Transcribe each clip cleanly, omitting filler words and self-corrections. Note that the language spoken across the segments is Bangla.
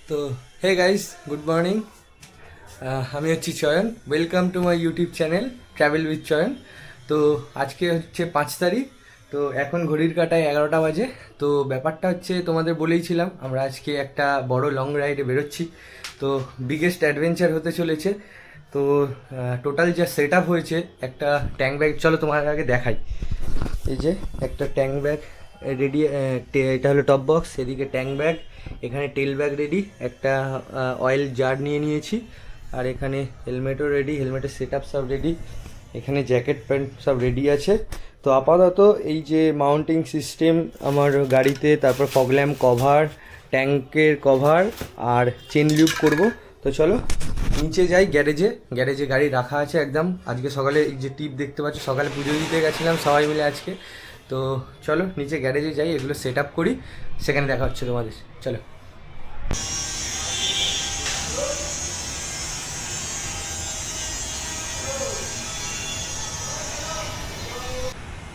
তো হে গাইস, গুড মর্নিং। আমি হচ্ছি চয়ন। Welcome to my YouTube channel travel with চয়ন। তো আজকে হচ্ছে 5 তারিখ। তো এখন ঘড়ির কাঁটায় 11টা বাজে। তো ব্যাপারটা হচ্ছে তোমাদের বলেইছিলাম আমরা আজকে একটা বড় লং রাইডে বেরোচ্ছি। তো বিগেস্ট অ্যাডভেঞ্চার হতে চলেছে। তো টোটাল যা সেট আপ হয়েছে, একটা ট্যাঙ্ক ব্যাগ, চলো তোমার আগে দেখাই। এই যে একটা ট্যাঙ্ক ব্যাগ রেডি, এটা হলো টপ বক্স, এদিকে ট্যাঙ্ক ব্যাগ, এখানে টেল ব্যাগ রেডি, একটা অয়েল জার নিয়ে নিয়েছি, আর এখানে হেলমেটও রেডি, হেলমেটের সেট আপ সব রেডি, এখানে জ্যাকেট প্যান্ট সব রেডি আছে। তো আপাতত এই যে মাউন্টিং সিস্টেম আমার গাড়িতে, তারপর ফগ ল্যাম্প কভার, ট্যাঙ্কের কভার আর চেন লিউব করব। তো চলো নিচে যাই, গ্যারেজে গাড়ি রাখা আছে একদম। আজকে সকালে এই যে টিপ দেখতে পাচ্ছ, সকালে পুজো দিতে গেছিলাম সবাই মিলে আজকে। তো চলো নিচে গ্যারেজে যাই, এগুলো সেট আপ করি, সেখানে দেখা হচ্ছে তোমাদের। চলো।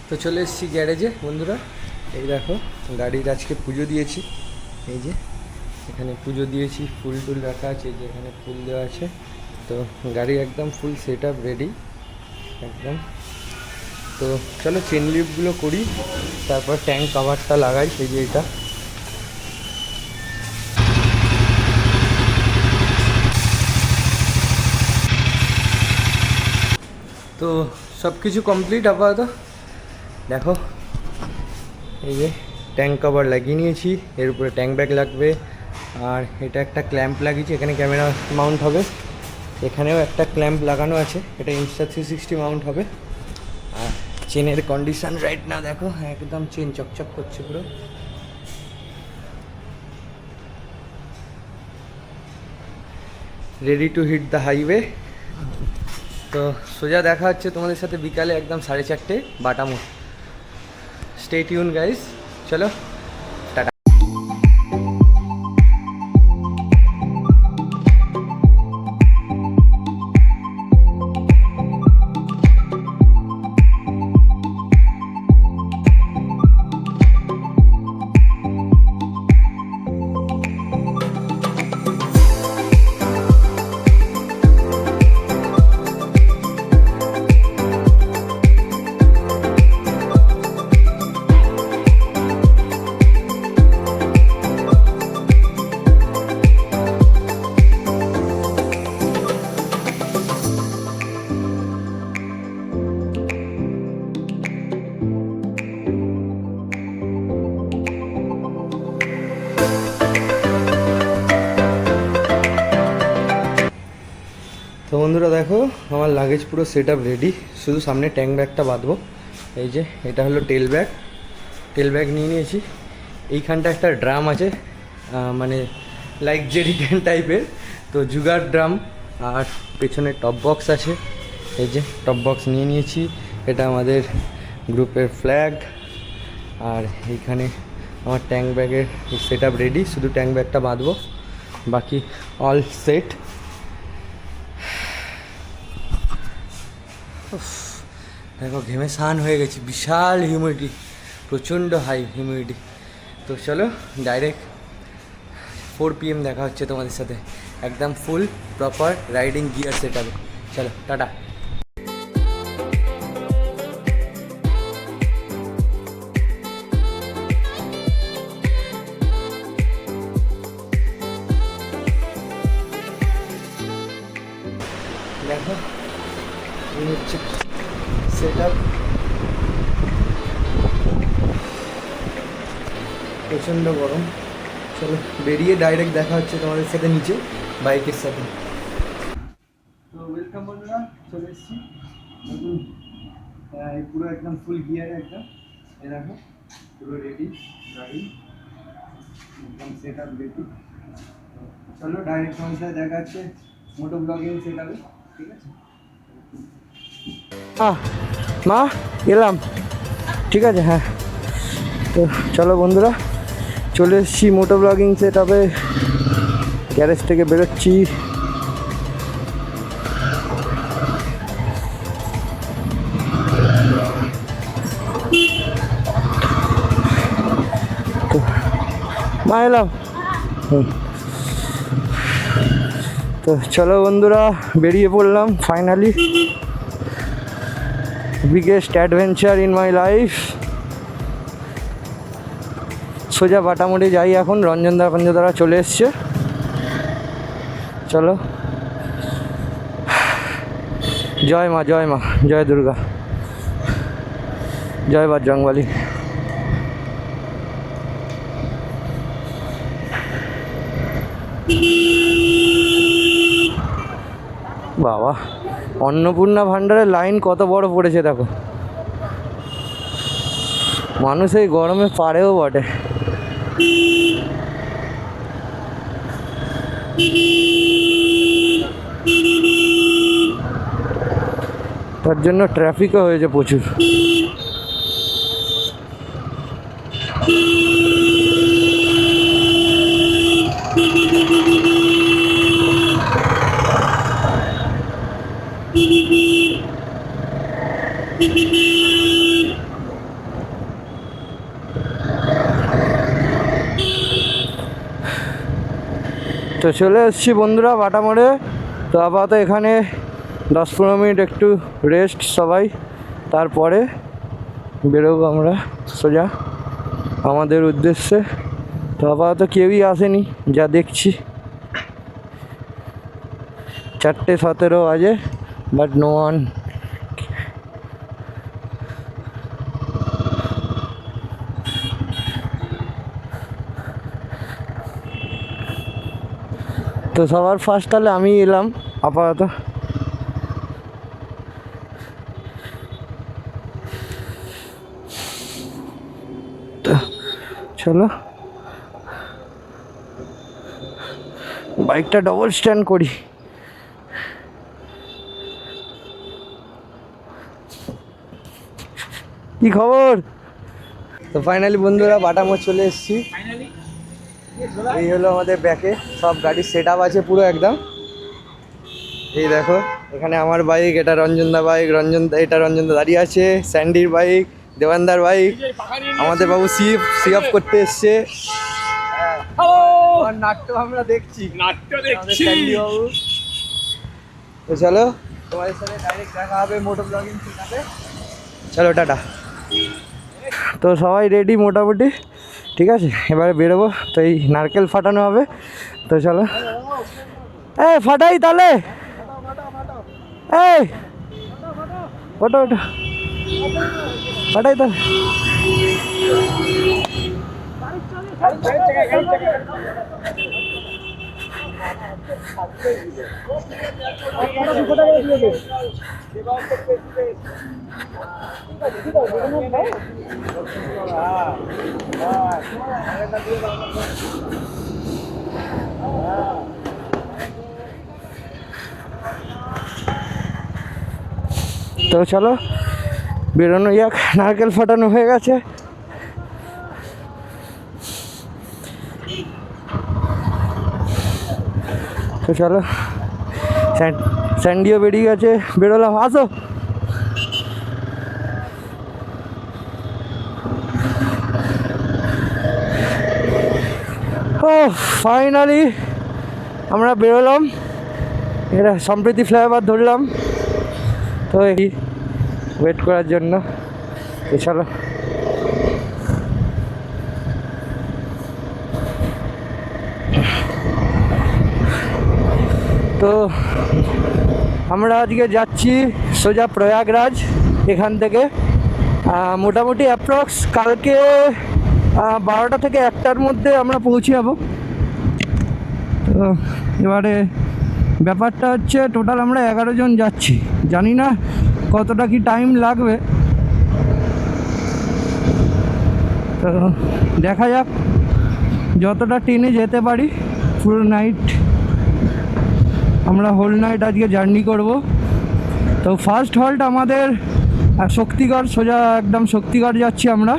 তো চলে এসেছি গ্যারেজে বন্ধুরা। এই দেখো গাড়ির আজকে পুজো দিয়েছি, এই যে এখানে পুজো দিয়েছি, ফুল টুল রাখা আছে, এই যে এখানে ফুল দেওয়া আছে। তো গাড়ি একদম ফুল সেট আপ রেডি একদম। তো চলো চেন লিফগুলো করি, তারপর ট্যাঙ্ক কভারটা লাগাই, এই যে এটা। তো সব কিছু কমপ্লিট আপাতত। দেখো এই যে ট্যাঙ্ক কভার লাগিয়ে নিয়েছি, এর উপরে ট্যাঙ্ক ব্যাগ লাগবে, আর এটা একটা ক্ল্যাম্প লাগিয়েছি, এখানে ক্যামেরা মাউন্ট হবে। এখানেও একটা ক্ল্যাম্প লাগানো আছে, এটা Insta360 মাউন্ট হবে। আর চেনের কন্ডিশন রাইট না দেখো, একদম চেন চকচক করছে পুরো। Ready to hit the highway. তো সোজা দেখা হচ্ছে তোমাদের সাথে বিকালে একদম 4:30 বাটা মোড়। স্টে টিউন গাইস, চলো টাটা। তো বন্ধুরা দেখো আমার লাগেজ পুরো সেট আপ রেডি, শুধু সামনে ট্যাঙ্ক ব্যাগটা বাঁধবো। এই যে এটা হলো টেল ব্যাগ নিয়ে নিয়েছি। এইখানটা একটা ড্রাম আছে, মানে লাইক জেরিকেন টাইপের, তো জুগার ড্রাম। আর পেছনে টপ বক্স আছে, এই যে টপ বক্স নিয়ে নিয়েছি, এটা আমাদের গ্রুপের ফ্ল্যাগ। আর এইখানে আমার ট্যাঙ্ক ব্যাগের সেট আপ রেডি, শুধু ট্যাঙ্ক ব্যাগটা বাঁধবো, বাকি অল সেট। দেখো ঘেমে স্নান হয়ে গেছি, বিশাল হিউমিডিটি, প্রচণ্ড হাই হিউমিডিটি। তো চলো ডাইরেক্ট 4 PM দেখা হচ্ছে তোমাদের সাথে, একদম ফুল প্রপার রাইডিং গিয়ার সেট হবে। চলো টাটা। দেখো এই হচ্ছে সেট আপ, প্রচণ্ড গরম। চলো বেরিয়ে ডাইরেক্ট দেখা হচ্ছে তোমাদের সাথে নিচে বাইকের সাথে। তো ওয়েলকাম বন্ধুরা, চলে এসেছি নতুন পুরো একদম ফুল গিয়ারে একদম। এ দেখো পুরো রেডি গাড়ি, একদম সেট আপ রেডি। চলো ডাইরেক্ট তোমাদের সাথে দেখা হচ্ছে মোটো ব্লগিং সেট আপে, ঠিক আছে? মা এলাম, ঠিক আছে, হ্যাঁ। তো চলো বন্ধুরা চলে এসেছি মোটো ব্লগিং সেট আপে, গ্যারেজ থেকে বেরোচ্ছি। মা এলাম। তো চলো বন্ধুরা, বেরিয়ে পড়লাম finally. Biggest adventure in my life. সোজা বাটামোড়ে যাই এখন। রঞ্জনদা পঞ্জদারা চলে এসছে। চলো। জয় মা, জয় মা, জয় দুর্গা, জয় বজরংবলী। বাবা, অন্নপূর্ণা ভাণ্ডারের লাইন কত বড় পড়েছে দেখো। মানুষ এই গরমে পারেও বটে। তার জন্য ট্রাফিকও হয়েছে প্রচুর। তো চলে এসেছি বন্ধুরা বাটামোড়ে। তো আপাতত এখানে 10-15 মিনিট একটু রেস্ট সবাই, তারপরে বেরোবো আমরা সোজা আমাদের উদ্দেশ্যে। তো আপাতত কেউই আসেনি যা দেখছি। 4:17 বাজে, বাট নো ওয়ান। তো সবার ফার্স্ট তাহলে আমি এলাম আপাতত। চলো বাইকটা ডবল স্ট্যান্ড করি। কি খবর? তো ফাইনালি বন্ধুরা বাটামোড় চলে এসেছি। এই হলো আমাদের ব্যাকে সব গাড়ির সেট আপ আছে পুরো একদম। এই দেখো, এখানে আমার বাইক, এটা রঞ্জনদা বাইক, এটা রঞ্জনদা দাঁড়িয়ে আছে, স্যান্ডির বাইক, দেবানদার বাইক। আমাদের বাবু সি অফ করতে এসছে। নাট্য আমরা দেখছি, স্যান্ডি বাবু। তো চলো, তোমাদের সাথে ডাইরেক্ট দেখা হবে মোটো ব্লগিং চ্যানেলে। চলো টাটা। তো সবাই রেডি মোটামুটি, ঠিক আছে, এবারে বেরোবো। তো এই নারকেল ফাটানো হবে। তো চলো, ফাটাই তাহলে। ওটা ওটা ফাটাই তাহলে। তো চলো বেরোনো যাক। নারকেল ফাটানো হয়ে গেছে। তো চলো, স্যান্ডিও বেরিয়ে গেছে, বেরোলাম। আসো। ও ফাইনালি আমরা বেরোলাম। এটা সম্প্রীতি ফ্লাইওভার ধরলাম। তো এই ওয়েট করার জন্য। তো চলো। তো আমরা আজকে যাচ্ছি সোজা প্রয়াগরাজ। এখান থেকে মোটামুটি অ্যাপ্রক্স কালকে 12টা থেকে 1টার মধ্যে আমরা পৌঁছে যাবো। তো এবারে ব্যাপারটা হচ্ছে, টোটাল আমরা 11 জন যাচ্ছি। জানি না কতটা কি টাইম লাগবে, তো দেখা যাক যতটা ট্রেনে যেতে পারি। পুরো নাইট আমরা হোল নাইট আজকে জার্নি করব। তো ফার্স্ট হল্ট আমাদের শক্তিগড়, সোজা একদম শক্তিগড় যাচ্ছি আমরা।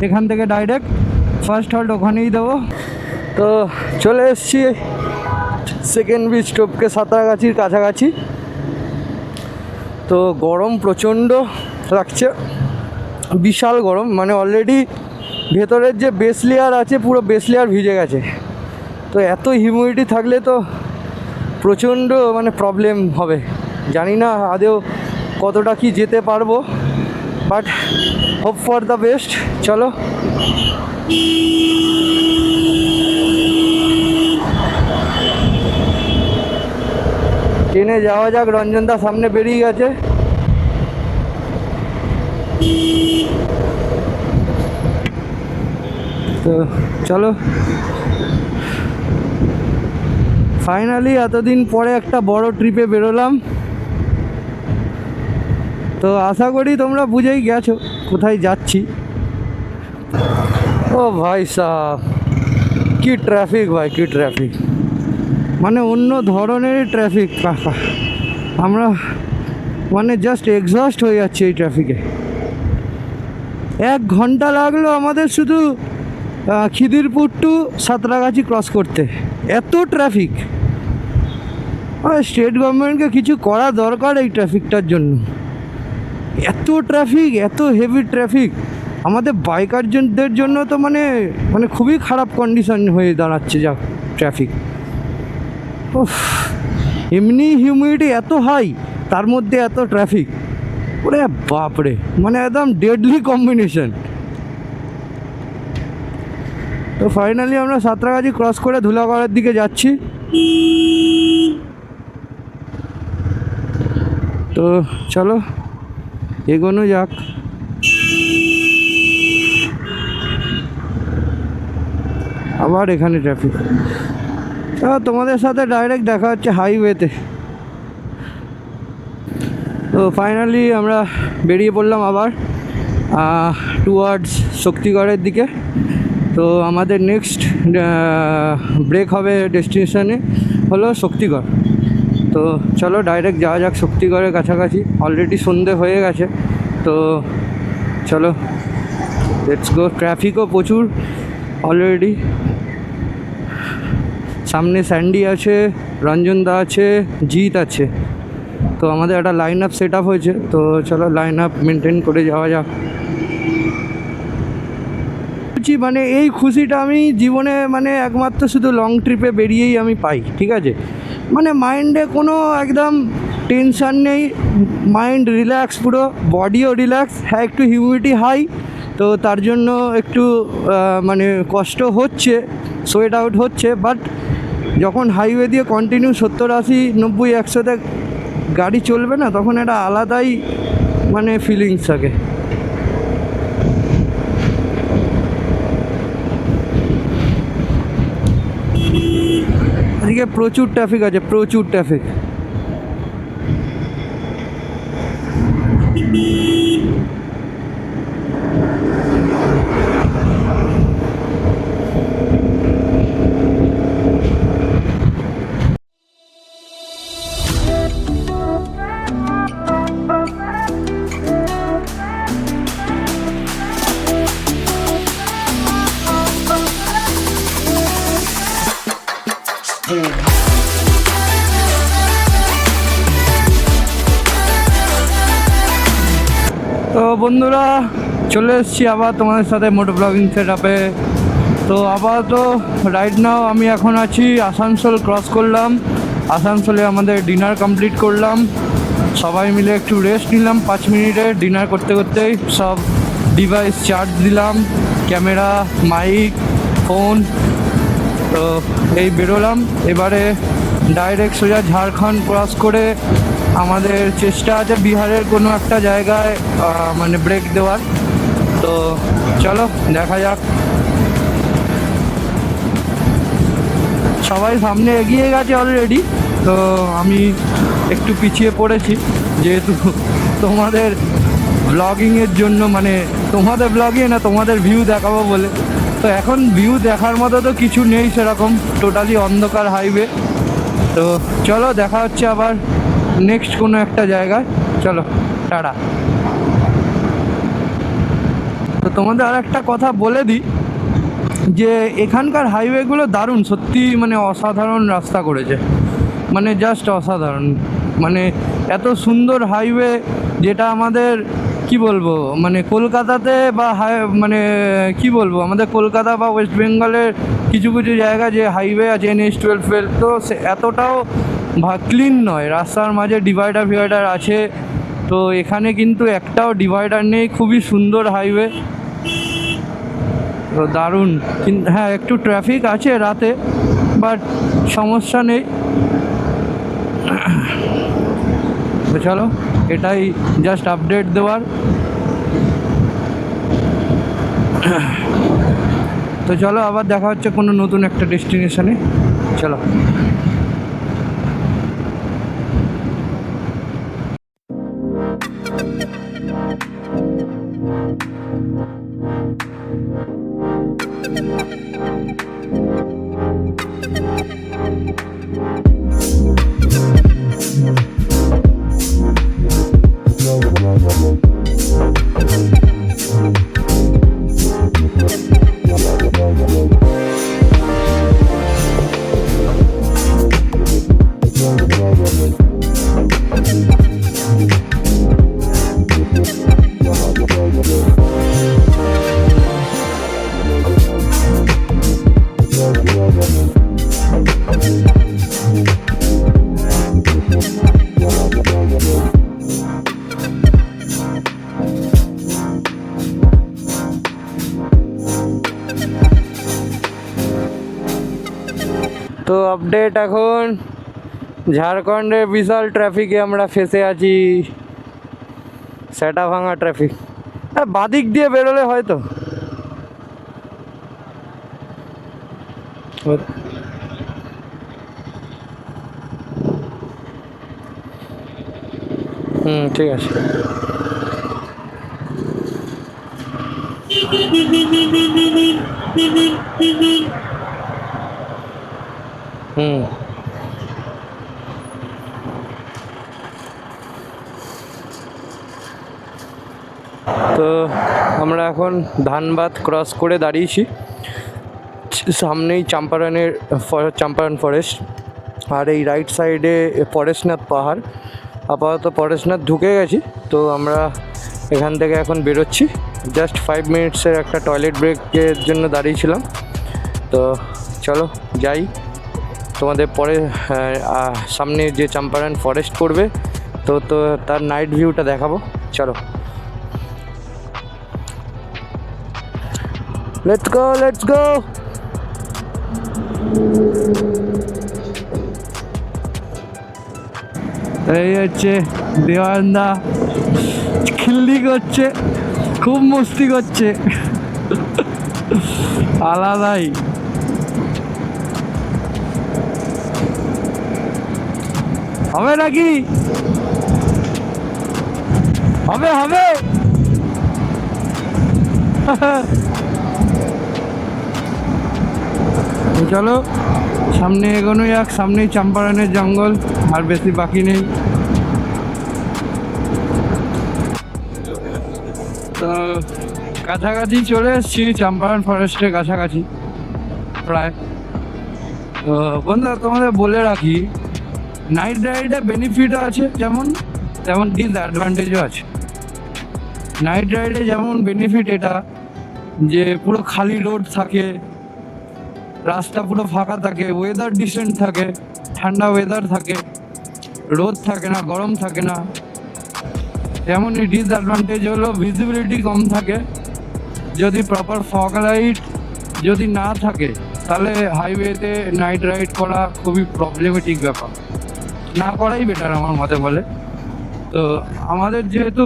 এখান থেকে ডাইরেক্ট ফার্স্ট হল্ট ওখানেই দেবো। তো চলে এসেছি সেকেন্ড ব্রিজ টপকে সাঁতরাগাছির কাছাকাছি। তো গরম প্রচণ্ড লাগছে, বিশাল গরম। মানে অলরেডি ভেতরের যে বেস লেয়ার আছে পুরো বেস লেয়ার ভিজে গেছে। তো এত হিউমিডিটি থাকলে তো প্রচণ্ড মানে প্রবলেম হবে, জানি না আদেও কতটা কি যেতে পারবো, but hope for the best. চলো ট্রেনে যাওয়া যাক। রঞ্জনদা সামনে বেরিয়ে গেছে। তো চলো, ফাইনালি এতদিন পরে একটা বড় ট্রিপে বেরোলাম। তো আশা করি তোমরা বুঝেই গেছো কোথায় যাচ্ছি। ও ভাই সাহ, কি ট্রাফিক ভাই, কি ট্রাফিক, মানে অন্য ধরনের ট্রাফিক। আমরা মানে জাস্ট এক্সস্ট হয়ে যাচ্ছে এই ট্রাফিকে। 1 ঘন্টা লাগলো আমাদের শুধু খিদিরপুর টু সাঁতরাগাছি ক্রস করতে, এত ট্রাফিক। স্টেট গভর্নমেন্টকে কিছু করা দরকার এই ট্রাফিকটার জন্য। এত ট্রাফিক, এত হেভি ট্রাফিক আমাদের বাইকারদের জন্য তো মানে মানে খুবই খারাপ কন্ডিশন হয়ে দাঁড়াচ্ছে যা ট্রাফিক। এমনি হিউমিডিটি এত হাই, তার মধ্যে এত ট্রাফিক, ওরে বাপরে, মানে একদম ডেডলি কম্বিনেশন। তো ফাইনালি আমরা সাঁতরাগাছি ক্রস করে ধুলাগড়ের দিকে যাচ্ছি। তো চলো এগোনো যাক। আবার এখানে ট্রাফিক। তোমাদের সাথে ডাইরেক্ট দেখা হচ্ছে হাইওয়েতে। তো ফাইনালি আমরা বেরিয়ে পড়লাম আবার টুয়ার্ডস শক্তিগড়ের দিকে। তো আমাদের নেক্সট ব্রেক হবে ডেস্টিনেশনে হলো শক্তিগড়। তো চলো ডাইরেক্ট যাওয়া যাক শক্তিগড়ের কাছাকাছি। অলরেডি সন্ধে হয়ে গেছে, তো চলো লেটস গো। ট্রাফিকও প্রচুর অলরেডি। সামনে স্যান্ডি আছে, রঞ্জনদা আছে, জিৎ আছে। তো আমাদের একটা লাইন আপ সেট আপ হয়েছে, তো চলো লাইন আপ মেনটেন করে যাওয়া যাক। মানে এই খুশিটা আমি জীবনে মানে একমাত্র শুধু লং ট্রিপে বেরিয়েই আমি পাই, ঠিক আছে। মানে মাইন্ডে কোনো একদম টেনশান নেই, মাইন্ড রিল্যাক্স, পুরো বডিও রিল্যাক্স। হ্যাঁ একটু হিউমিডিটি হাই, তো তার জন্য একটু মানে কষ্ট হচ্ছে, সোয়েট আউট হচ্ছে, বাট যখন হাইওয়ে দিয়ে কন্টিনিউ 70, 80, 90, 100তে গাড়ি চলবে না, তখন একটা আলাদাই মানে ফিলিংস থাকে। আজকে প্রচুর ট্রাফিক আছে, প্রচুর ট্রাফিক। তো বন্ধুরা চলে এসেছি আবার তোমাদের সাথে মোটো ব্লগিং সেট আপে। তো আপাতত রাইট নাও আমি এখন আছি আসানসোল। ক্রস করলাম, আসানসোলে আমাদের ডিনার কমপ্লিট করলাম, সবাই মিলে একটু রেস্ট নিলাম 5 মিনিটে। ডিনার করতে করতেই সব ডিভাইস চার্জ দিলাম, ক্যামেরা, মাইক, ফোন। তো এই বেরোলাম, এবারে ডাইরেক্ট সোজা ঝাড়খণ্ড ক্রস করে আমাদের চেষ্টা আছে বিহারের কোনো একটা জায়গায় মানে ব্রেক দেওয়ার। তো চলো দেখা যাক। সবাই সামনে এগিয়ে গেছে অলরেডি, তো আমি একটু পিছিয়ে পড়েছি, যেহেতু তোমাদের ব্লগিংয়ের জন্য, মানে তোমাদের ব্লগে না তোমাদের ভিউ দেখাবো বলে। তো এখন ভিউ দেখার মতো তো কিছু নেই সেরকম, টোটালি অন্ধকার হাইওয়ে। তো চলো দেখা হচ্ছে আবার নেক্সট কোনো একটা জায়গায়। চলো টাটা। তো তোমাদের আর একটা কথা বলে দিই যে এখানকার হাইওয়েগুলো দারুণ, সত্যি মানে অসাধারণ রাস্তা করেছে, মানে জাস্ট অসাধারণ। মানে এত সুন্দর হাইওয়ে, যেটা আমাদের কি বলবো মানে কলকাতাতে বা মানে কি বলবো আমাদের কলকাতা বা ওয়েস্ট বেঙ্গলের কিছু কিছু জায়গা যে হাইওয়ে আছে NH-12 তো সে এতটাও ক্লিন নয়, রাস্তার মাঝে ডিভাইডার ফিভাইডার আছে, তো এখানে কিন্তু একটাও ডিভাইডার নেই, খুবই সুন্দর হাইওয়ে, তো দারুণ। কিন্তু হ্যাঁ, একটু ট্রাফিক আছে রাতে, বাট সমস্যা নেই। তো চলো, এটাই জাস্ট আপডেট দেওয়ার। তো চলো, আবার দেখা হচ্ছে কোনো নতুন একটা ডেস্টিনেশনে। চলো। তো আপডেট, এখন ঝাড়খণ্ডের বিশাল ট্রাফিকে আমরা ফেসে আছি, সেটা ভাঙা ট্রাফিক। বাদিক দিয়ে বেরোলে হয়তো ঠিক আছে। তো আমরা এখন ধানবাদ ক্রস করে দাঁড়িয়েছি, সামনেই চম্পারণ ফরেস্ট, আর এই রাইট সাইডে পরেশনাথ পাহাড়। আপাতত পরেশনাথ ঢুকে গেছি, তো আমরা এখান থেকে এখন বেরোচ্ছি। জাস্ট 5 মিনিটসের একটা টয়লেট ব্রেকের জন্য দাঁড়িয়েছিলাম। তো চলো যাই, তোমাদের পরে সামনে যে চম্পারণ ফরেস্ট পড়বে, তো তার নাইট ভিউটা দেখাবো। চলো, লেটস গো। এই হচ্ছে দেওয়ানদা, খিল্লি করছে, খুব মস্তি করছে, আলাদাই। হবে নাকি? হবে। চলো সামনে এগোনো যাক, সামনেই চম্পারণের জঙ্গল, আর বেশি বাকি নেই। তো কাছাকাছি চলে এসেছি, চম্পারণ ফরেস্টের কাছাকাছি প্রায়। তো বন্ধুরা, তোমাদের বলে রাখি, নাইট রাইডে বেনিফিটও আছে তেমন ডিসঅ্যাডভান্টেজও আছে। নাইট রাইডে যেমন বেনিফিট এটা যে পুরো খালি রোড থাকে, রাস্তা পুরো ফাঁকা থাকে, ওয়েদার ডিসেন্ট থাকে, ঠান্ডা ওয়েদার থাকে, রোদ থাকে না, গরম থাকে না। তেমনই ডিসঅ্যাডভান্টেজ হলো ভিজিবিলিটি কম থাকে। যদি প্রপার ফগ লাইট যদি না থাকে, তাহলে হাইওয়েতে নাইট রাইড করা খুবই প্রবলেমেটিক ব্যাপার, না করাই বেটার আমার মতে বলে। তো আমাদের যেহেতু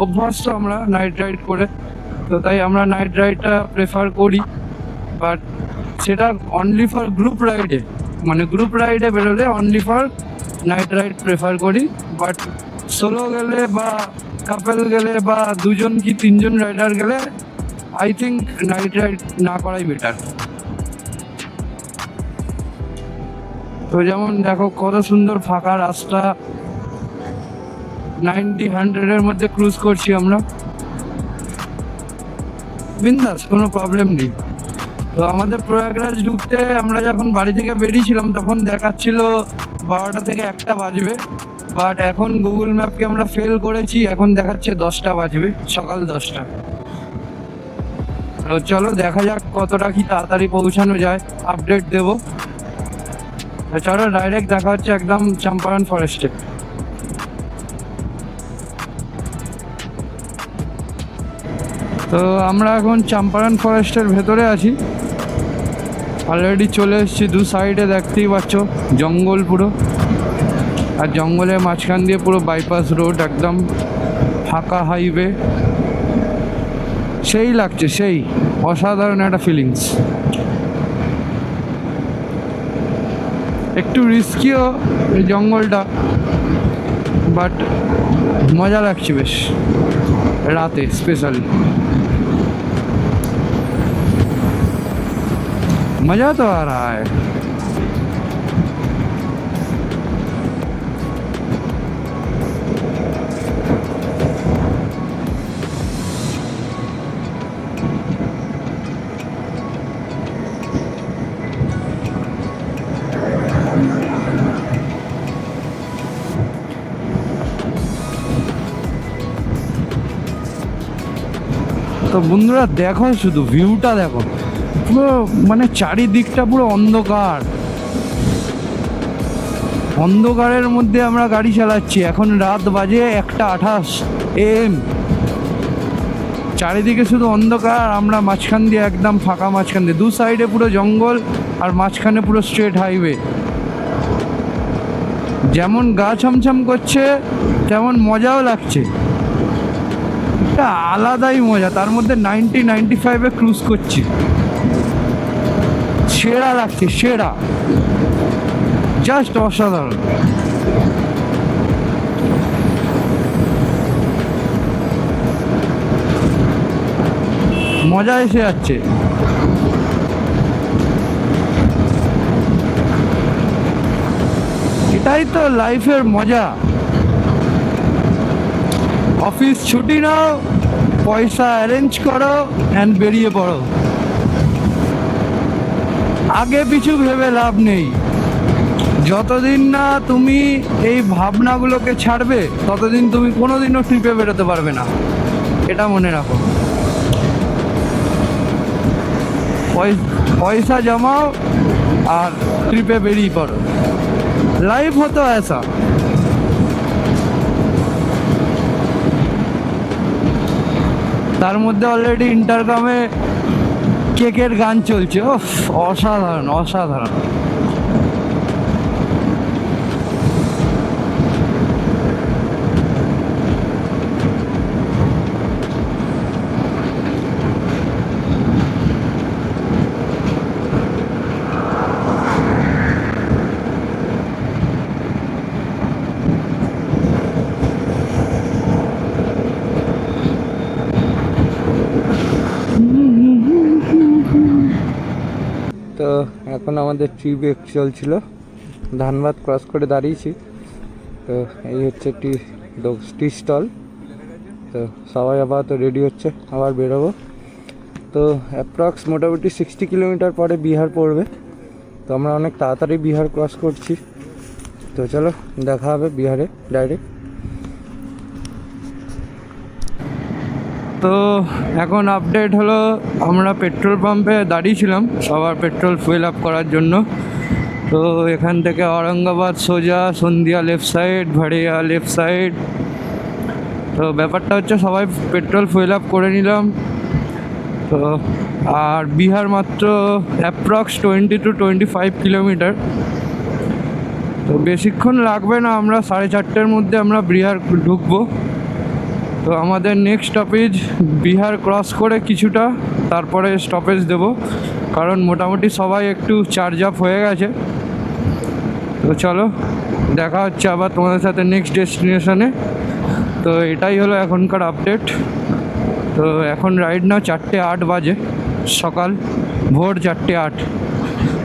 অভ্যস্ত আমরা নাইট রাইড করে, তো তাই আমরা নাইট রাইডটা প্রেফার করি। বাট সেটা অনলি ফর গ্রুপ রাইডে, মানে গ্রুপ রাইডে বেরোলে only for night ride prefer করি। বাট সোলো গেলে বা কাপেল গেলে বা 2জন কি 3জন রাইডার গেলে আই থিঙ্ক নাইট রাইড না করাই বেটার। তো যেমন দেখো কত সুন্দর ফাঁকা রাস্তা, 90-100-এর মধ্যে ক্রুজ করছি আমরা, বিন্দাস, কোনো প্রবলেম নেই। তো আমাদের প্রয়াগরাজ ঢুকতে আমরা যখন বাড়ি থেকে বেরিয়েছিলাম তখন দেখাচ্ছিল 12টা থেকে 1টা বাজবে, বাট এখন গুগল ম্যাপকে আমরা ফেল করেছি, এখন দেখাচ্ছে 10টা বাজবে, সকাল 10টা। তো চলো দেখা যাক কতটা কি তাড়াতাড়ি পৌঁছানো যায়, আপডেট দেব। চলো ডাইরেক্ট দেখা হচ্ছে একদম চম্পারণ ফরেস্টে। তো আমরা এখন চম্পারণ ফরেস্টের ভেতরে আছি, অলরেডি চলে এসেছি। দু সাইডে দেখতেই পাচ্ছ জঙ্গল পুরো, আর জঙ্গলের মাঝখান দিয়ে পুরো বাইপাস রোড, একদম ফাঁকা হাইওয়ে। সেই লাগছে, সেই অসাধারণ একটা ফিলিংস। একটু রিস্কিও এই জঙ্গলটা, বাট মজা লাগছে বেশ, রাতে স্পেশালি। मज़ा तो आ रहा है। তো বন্ধুরা দেখো, শুধু ভিউটা দেখো, পুরো মানে চারিদিকটা পুরো অন্ধকার, অন্ধকারের মধ্যে আমরা গাড়ি চালাচ্ছি। এখন রাত বাজে 1:28 AM। চারিদিকে শুধু অন্ধকার, আমরা মাঝখান দিয়ে একদম ফাঁকা, মাঝখান দিয়ে দু সাইডে পুরো জঙ্গল, আর মাঝখানে পুরো স্ট্রেট হাইওয়ে। যেমন গা ছমছম করছে তেমন মজাও লাগছে, একটা আলাদাই মজা। তার মধ্যে 90-95-এ ক্রুজ করছি, সেরা লাগছে, সেরা, জাস্ট অসাধারণ। মজা এসে যাচ্ছে। এটাই তো লাইফের মজা। অফিস ছুটি নাও, পয়সা অ্যারেঞ্জ করো অ্যান্ড বেরিয়ে পড়ো। আগে পিছু ভেবে লাভ নেই। যতদিন না তুমি এই ভাবনাগুলোকে ছাড়বে ততদিন তুমি কোনোদিনও ট্রিপে বেরোতে পারবে না, এটা মনে রাখো। পয়সা জমাও আর ট্রিপে বেরিয়ে পড়ো। লাইফ হতো ऐसा। তার মধ্যে অলরেডি ইন্টারকমে কেকের গান চলছে, ওফ অসাধারণ, অসাধারণ। তো এখন আমাদের ট্রিপ চলছিল, ধানবাদ ক্রস করে দাঁড়িয়েছি। তো এই হচ্ছে টি স্টল। তো সবাই আপাতত রেডি হচ্ছে, আবার বেরোবো। তো অ্যাপ্রক্স মোটামুটি 60 কিলোমিটার পরে বিহার পড়বে। তো আমরা অনেক তাড়াতাড়ি বিহার ক্রস করছি। তো চলো দেখা হবে বিহারে ডাইরেক্ট। তো এখন আপডেট হলো, আমরা পেট্রোল পাম্পে দাঁড়িয়েছিলাম সবার পেট্রোল ফুয়েল আপ করার জন্য। তো এখান থেকে औरंगाबाद সোজা, সন্ধিয়া left side, Bharia left side. তো ব্যাপারটা হচ্ছে সবাই পেট্রোল ফুয়েল আপ করে নিলাম। তো আর বিহার মাত্র অ্যাপ্রক্স 20-25 কিলোমিটার। তো বেশিক্ষণ লাগবে না, আমরা 4:30-এর মধ্যে আমরা বিহার ঢুকবো। তো আমাদের নেক্সট স্টপেজ বিহার ক্রস করে কিছুটা, তারপরে স্টপেজ দেব, কারণ মোটামুটি সবাই একটু চার্জ আপ হয়ে গেছে। তো চলো দেখা হচ্ছে আবার তোমাদের সাথে নেক্সট ডেস্টিনেশনে। তো এটাই হলো এখনকার আপডেট। তো এখন রাইড নাও 4:08 বাজে, সকাল ভোর 4:08।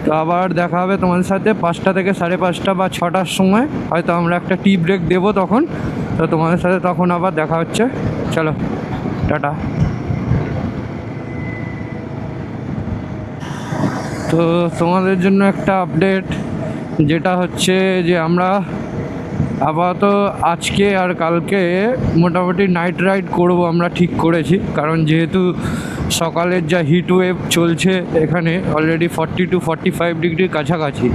তো আবার দেখা হবে তোমাদের সাথে 5টা থেকে 5:30 বা 6টার সময়, হয়তো আমরা একটা টি ব্রেক দেবো তখন। তো তোমাদের সাথে তখন আবার দেখা হচ্ছে। চলো টাটা। তো তোমাদের জন্য একটা আপডেট, যেটা হচ্ছে যে আমরা আপাতত আজকে আর কালকে মোটামুটি নাইট রাইড করব আমরা ঠিক করেছি। কারণ যেহেতু সকালের যা হিট ওয়েভ চলছে এখানে অলরেডি 40-45 ডিগ্রির কাছাকাছি,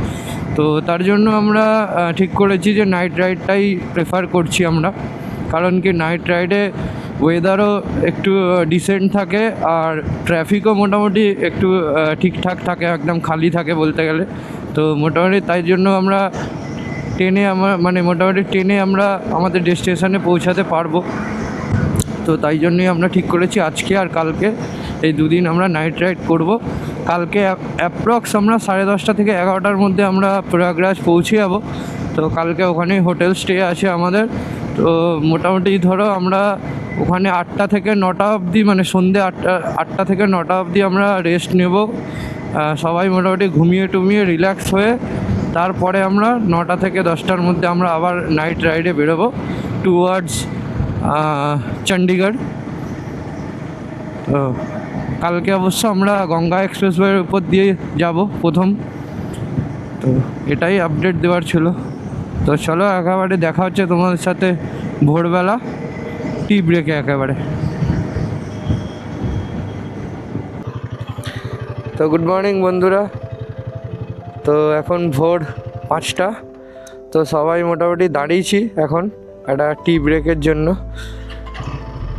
তো তো তার জন্য আমরা ঠিক করেছি যে নাইট রাইডটাই প্রেফার করছি আমরা, কারণ কি নাইট রাইডে ওয়েদারও একটু ডিসেন্ট থাকে আর ট্রাফিকও মোটামুটি একটু ঠিকঠাক থাকে, একদম খালি থাকে বলতে গেলে। তো মোটামুটি তাই জন্য আমরা ট্রেনে আমরা আমাদের ডেস্টিনেশনে পৌঁছাতে পারবো। তো তাই জন্যই আমরা ঠিক করেছি আজকে আর কালকে এই দুদিন আমরা নাইট রাইড করব। কালকে অ্যাপ্রক্স আমরা 10:30 থেকে 11টার মধ্যে আমরা প্রয়াগরাজ পৌঁছে যাব। তো কালকে ওখানে হোটেল স্টে আছে আমাদের। তো মোটামুটি ধরো আমরা ওখানে 8টা থেকে 9টা অবধি, মানে সন্ধ্যে 8টা থেকে 9টা অবধি আমরা রেস্ট নেব। সবাই মোটামুটি ঘুমিয়ে টুমিয়ে রিল্যাক্স হয়ে তারপরে আমরা 9টা থেকে 10টার মধ্যে আমরা আবার নাইট রাইডে বেরোবো টুয়ার্ডস চণ্ডীগড়। তো কালকে অবশ্য আমরা গঙ্গা এক্সপ্রেসওয়ের উপর দিয়ে যাব প্রথম। তো এটাই আপডেট দেওয়ার ছিল। তো চলো একেবারে দেখা হচ্ছে তোমাদের সাথে ভোরবেলা টি ব্রেকে একেবারে। তো গুড মর্নিং বন্ধুরা। তো এখন ভোর 5টা। তো সবাই মোটামুটি দাঁড়িয়েছি এখন একটা টি ব্রেকের জন্য।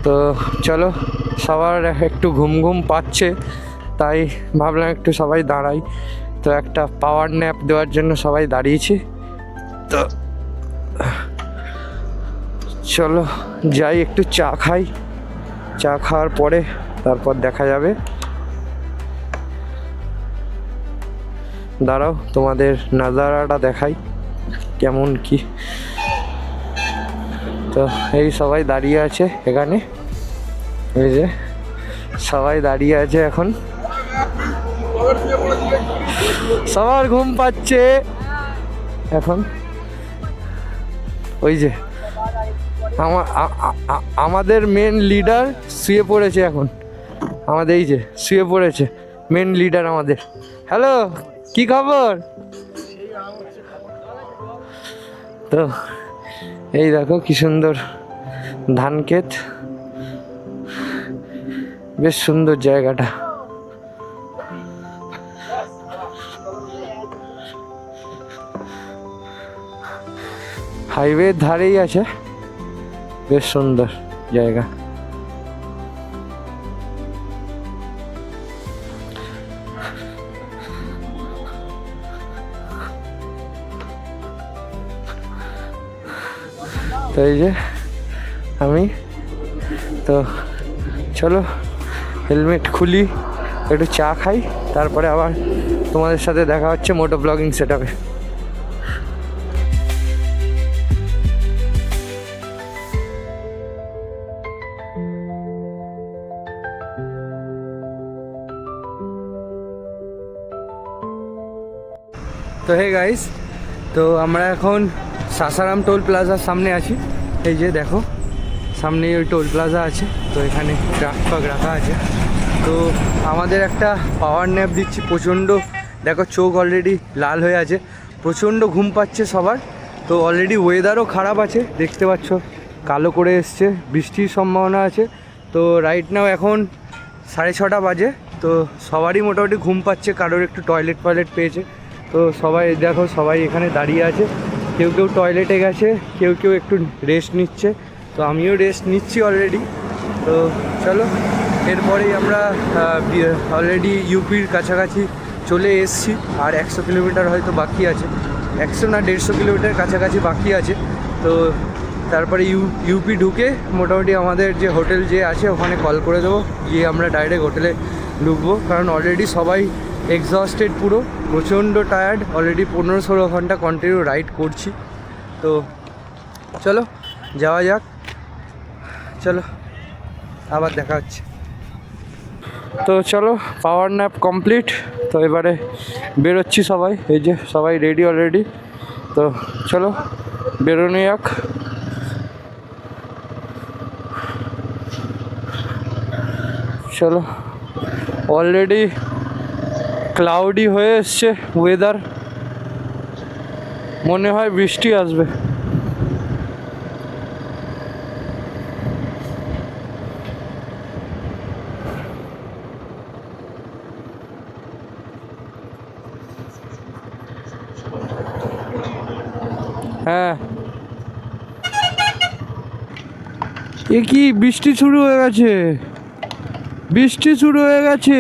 তো চলো, সবার একটু ঘুম ঘুম পাচ্ছে, তাই ভাবলাম একটু সবাই দাঁড়াই। তো একটা পাওয়ার ন্যাপ দেওয়ার জন্য সবাই দাঁড়িয়েছি। তো চলো যাই, একটু চা খাই। চা খাওয়ার পরে তারপর দেখা যাবে। দাঁড়াও তোমাদের নাজারাটা দেখাই কেমন কি। তো এই সবাই দাঁড়িয়ে আছে এখানে, এই যে সবাই দাঁড়িয়ে আছে এখন। সবার ঘুম পাচ্ছে এখন। ওই যে আমাদের মেন লিডার শুয়ে পড়েছে এখন। আমাদের এই যে শুয়ে পড়েছে মেন লিডার আমাদের। হ্যালো, কি খবর? তো এই দেখো কি সুন্দর ধান ক্ষেত, বেশ সুন্দর জায়গাটা। হাইওয়ের ধারেই আছে, বেশ সুন্দর জায়গা। তো এই যে আমি, তো চলো হেলমেট খুলি, একটু চা খাই, তারপরে আবার তোমাদের সাথে দেখা হচ্ছে মোটো ব্লগিং সেটআপে। তো হে গাইস, তো আমরা এখন সাসারাম টোল প্লাজার সামনে আছি। এই যে দেখো সামনেই ওই টোল প্লাজা আছে। তো এখানে ট্রাক ফাক রাখা আছে। তো আমাদের একটা পাওয়ার ন্যাপ দিচ্ছি। প্রচণ্ড দেখো চোখ অলরেডি লাল হয়ে আছে, প্রচণ্ড ঘুম পাচ্ছে সবার। তো অলরেডি ওয়েদারও খারাপ আছে, দেখতে পাচ্ছ কালো করে এসছে, বৃষ্টির সম্ভাবনা আছে। তো রাইট নাও এখন 6:30 বাজে। তো সবারই মোটামুটি ঘুম পাচ্ছে, কারোর একটু টয়লেট পেয়েছে। তো সবাই দেখো সবাই এখানে দাঁড়িয়ে আছে, কেউ কেউ টয়লেটে গেছে, কেউ কেউ একটু রেস্ট নিচ্ছে। তো আমিও রেস্ট নিচ্ছি অলরেডি। তো চলো, এরপরেই আমরা অলরেডি ইউপির কাছাকাছি চলে এসেছি। আর 100 কিলোমিটার হয়তো বাকি আছে, 100 না 150 কিলোমিটার কাছাকাছি বাকি আছে। তো তারপরে ইউপি ঢুকে মোটামুটি আমাদের যে হোটেল যে আছে ওখানে কল করে দেবো, গিয়ে আমরা ডাইরেক্ট হোটেলে ঢুকবো। কারণ অলরেডি সবাই এক্সস্টেড, পুরো প্রচণ্ড টায়ার্ড। অলরেডি 15-16 ঘন্টা কন্টিনিউ রাইড করছি। তো চলো যাওয়া যাক, চলো আবার দেখা হচ্ছে। তো চলো, পাওয়ার ন্যাপ কমপ্লিট। তো এবারে বেরোচ্ছি সবাই, এই যে সবাই রেডি অলরেডি। তো চলো বেরোনো যাক। চলো, অলরেডি ক্লাউডি হয়ে এসছে ওয়েদার, মনে হয় বৃষ্টি আসবে। হ্যাঁ, এ কি বৃষ্টি শুরু হয়ে গেছে, বৃষ্টি শুরু হয়ে গেছে।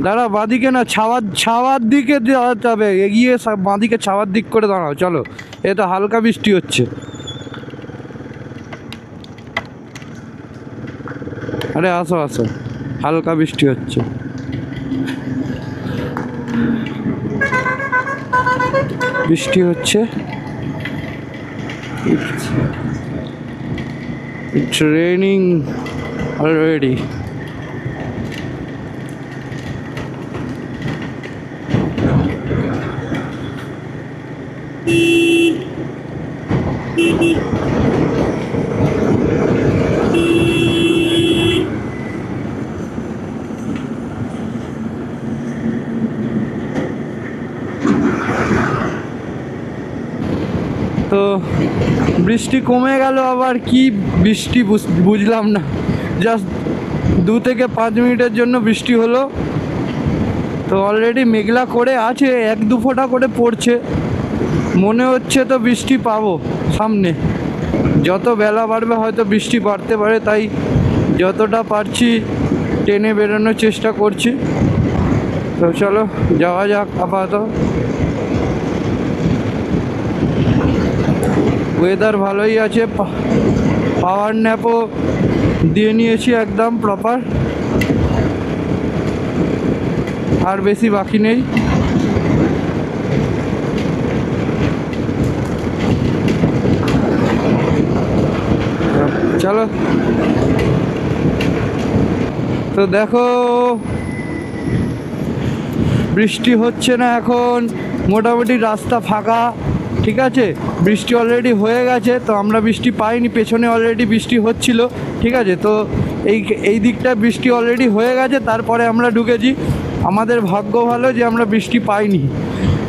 দাঁড়া, বাঁদিকে না ছাওয়ার দিকে দাঁড়াতে হবে, এগিয়ে বাঁদিকে ছাওয়ার দিক করে দাঁড়াও। চলো, এ তো হালকা বৃষ্টি হচ্ছে। আরে আসো আসো, হালকা বৃষ্টি হচ্ছে। বৃষ্টি হচ্ছে, it's raining already. তো বৃষ্টি কমে গেল, আবার কি বৃষ্টি বুঝলাম না। জাস্ট 2 থেকে 5 মিনিটের জন্য বৃষ্টি হলো। তো অলরেডি মেঘলা করে আছে, 1-2 ফোঁটা করে পড়ছে। মনে হচ্ছে তো বৃষ্টি পাবো সামনে। যত বেলা বাড়বে হয়তো বৃষ্টি বাড়তে পারে, তাই যতটা পারছি টেনে বেরোনোর চেষ্টা করছি। তো চলো যাওয়া যাক। আপাতত ওয়েদার ভালোই আছে, পাওয়ার ন্যাপও দিয়ে নিয়েছি একদম প্রপার, আর বেশি বাকি নেই। চলো, তো দেখো বৃষ্টি হচ্ছে না এখন, মোটামুটি রাস্তা ফাঁকা। ঠিক আছে, বৃষ্টি অলরেডি হয়ে গেছে, তো আমরা বৃষ্টি পাইনি, পেছনে অলরেডি বৃষ্টি হচ্ছিল। ঠিক আছে, তো এই দিকটা বৃষ্টি অলরেডি হয়ে গেছে, তারপরে আমরা ঢুকেছি। আমাদের ভাগ্য ভালো যে আমরা বৃষ্টি পাইনি।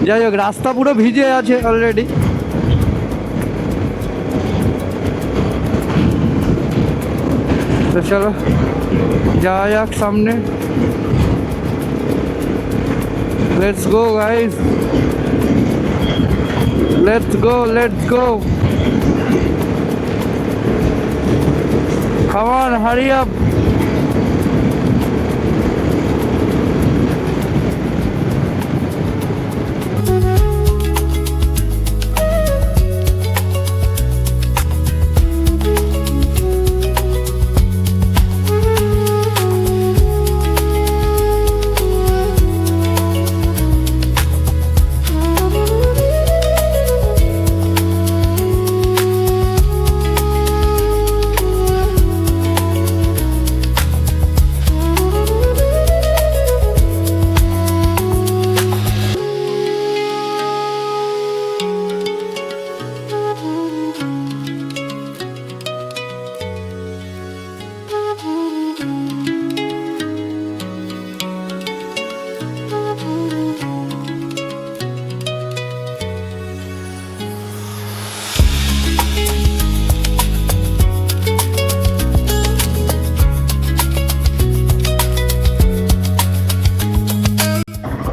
যাই হোক, রাস্তা পুরো ভিজে আছে অলরেডি। তো চলো যাওয়া যাক সামনে। Let's go guys, let's go, come on, hurry up.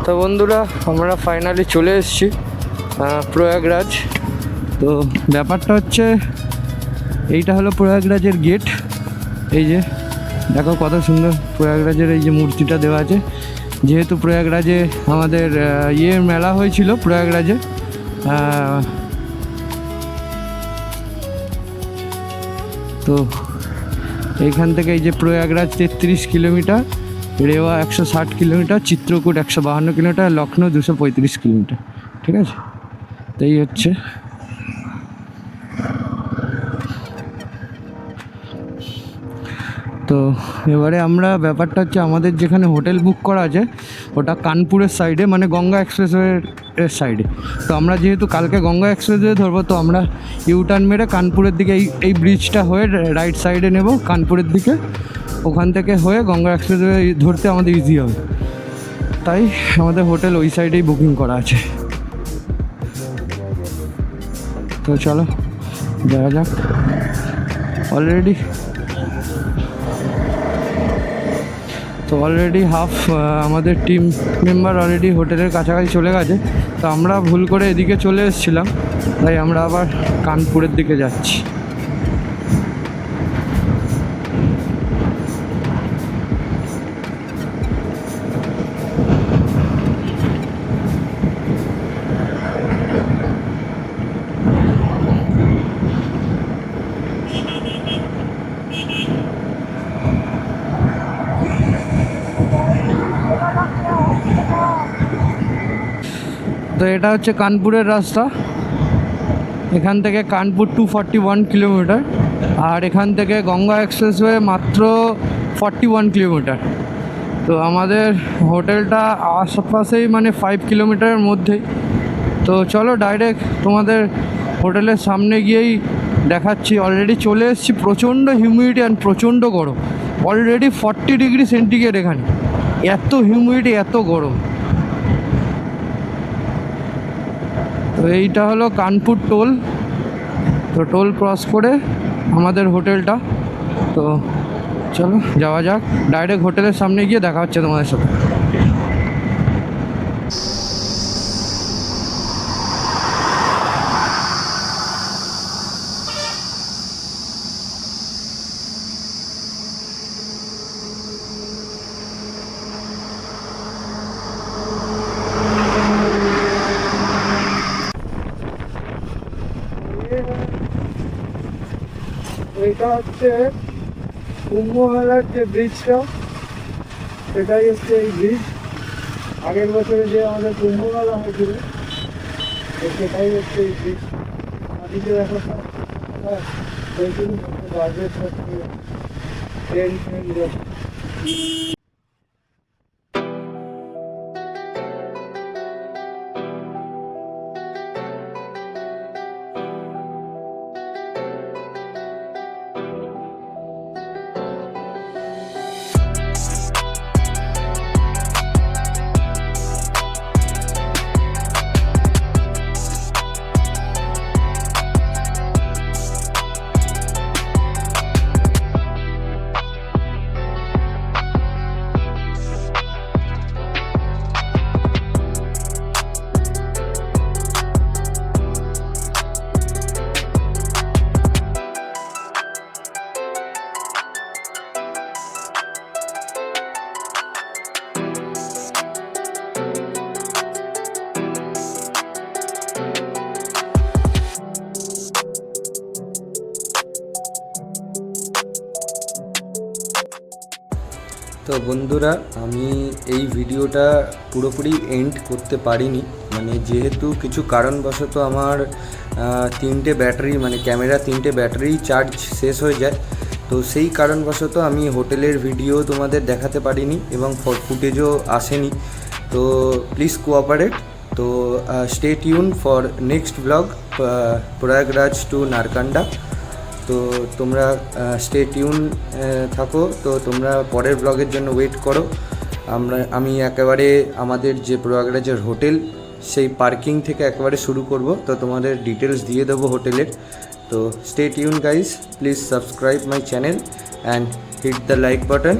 তো বন্ধুরা, আমরা ফাইনালি চলে এসেছি প্রয়াগরাজ। তো ব্যাপারটা হচ্ছে, এইটা হলো প্রয়াগরাজের গেট। এই যে দেখো কত সুন্দর প্রয়াগরাজের এই যে মূর্তিটা দেওয়া আছে। যেহেতু প্রয়াগরাজে আমাদের মেলা হয়েছিল প্রয়াগরাজে, তো এইখান থেকে এই যে প্রয়াগরাজ 33 কিলোমিটার, রেওয়া 160 kilometre, Chitrakoot 152 kilometre, Lucknow 235 kilometre. ঠিক আছে, তো এই হচ্ছে। তো এবারে আমরা, ব্যাপারটা হচ্ছে আমাদের যেখানে হোটেল বুক করা আছে ওটা কানপুরের সাইডে, মানে গঙ্গা এক্সপ্রেসওয়ের সাইডে। তো আমরা যেহেতু কালকে গঙ্গা এক্সপ্রেসওয়ে ধরবো, তো আমরা ইউটার্ন মেরে কানপুরের দিকে এই ব্রিজটা হয়ে রাইট সাইডে নেব কানপুরের দিকে। ওখান থেকে হয়ে গঙ্গা এক্সপ্রেসওয়ে ধরতে আমাদের ইজি হবে, তাই আমাদের হোটেল ওই সাইডেই বুকিং করা আছে। তো চলো যাওয়া যাক। অলরেডি হাফ আমাদের টিম মেম্বার অলরেডি হোটেলের কাছাকাছি চলে গেছে। তো আমরা ভুল করে এদিকে চলে এসেছিলাম, তাই আমরা আবার কানপুরের দিকে যাচ্ছি। তো এটা হচ্ছে কানপুরের রাস্তা। এখান থেকে কানপুর 241 কিলোমিটার, আর এখান থেকে গঙ্গা এক্সপ্রেসওয়ে মাত্র 41 কিলোমিটার। তো আমাদের হোটেলটা আশেপাশেই, মানে 5 কিলোমিটারের মধ্যেই। তো চলো ডাইরেক্ট তোমাদের হোটেলের সামনে গিয়েই দেখাচ্ছি। অলরেডি চলে এসেছি। প্রচণ্ড হিউমিডিটি অ্যান্ড প্রচণ্ড গরম। অলরেডি 40 ডিগ্রি সেন্টিগ্রেড এখানে। এত হিউমিডিটি, এত গরম। তো এইটা হলো কানপুর টোল। তো টোল ক্রস করে আমাদের হোটেলটা। তো চলো যাওয়া যাক। ডাইরেক্ট হোটেলের সামনে গিয়ে দেখা হচ্ছে তোমাদের সাথে। এটা হচ্ছে কুম্ভমেলার যে ব্রিজটা, সেটাই হচ্ছে এই ব্রিজ। আগের বছরে যে আমাদের কুম্ভমেলা হয়েছিল, সেটাই হচ্ছে এই ব্রিজ। আদিকে দেখো ট্রেন তো বন্ধুরা, আমি এই ভিডিওটা পুরোপুরি এন্ড করতে পারিনি, মানে যেহেতু কিছু কারণবশত আমার 3টে ব্যাটারি, মানে ক্যামেরা 3টে ব্যাটারি চার্জ শেষ হয়ে যায়। তো সেই কারণবশত আমি হোটেলের ভিডিও তোমাদের দেখাতে পারিনি এবং ফুটেজও আসেনি। তো প্লিজ কোঅপারেট। তো stay tune for next blog, Prayagraj to Narkanda. তো তোমরা স্টে টিউন থাকো। তো তোমরা পরের ব্লগের জন্য ওয়েট করো। আমি একেবারে আমাদের যে প্রয়াগরাজের হোটেল, সেই পার্কিং থেকে একেবারে শুরু করব। তো তোমাদের ডিটেলস দিয়ে দেবো হোটেলের। তো stay tune guys, please subscribe my channel and hit the like button.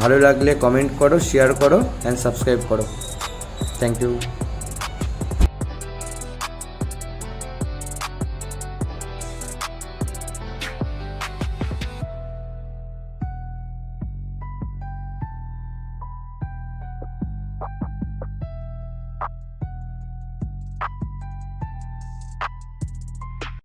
ভালো লাগলে কমেন্ট করো, শেয়ার করো অ্যান্ড সাবস্ক্রাইব করো। Thank you.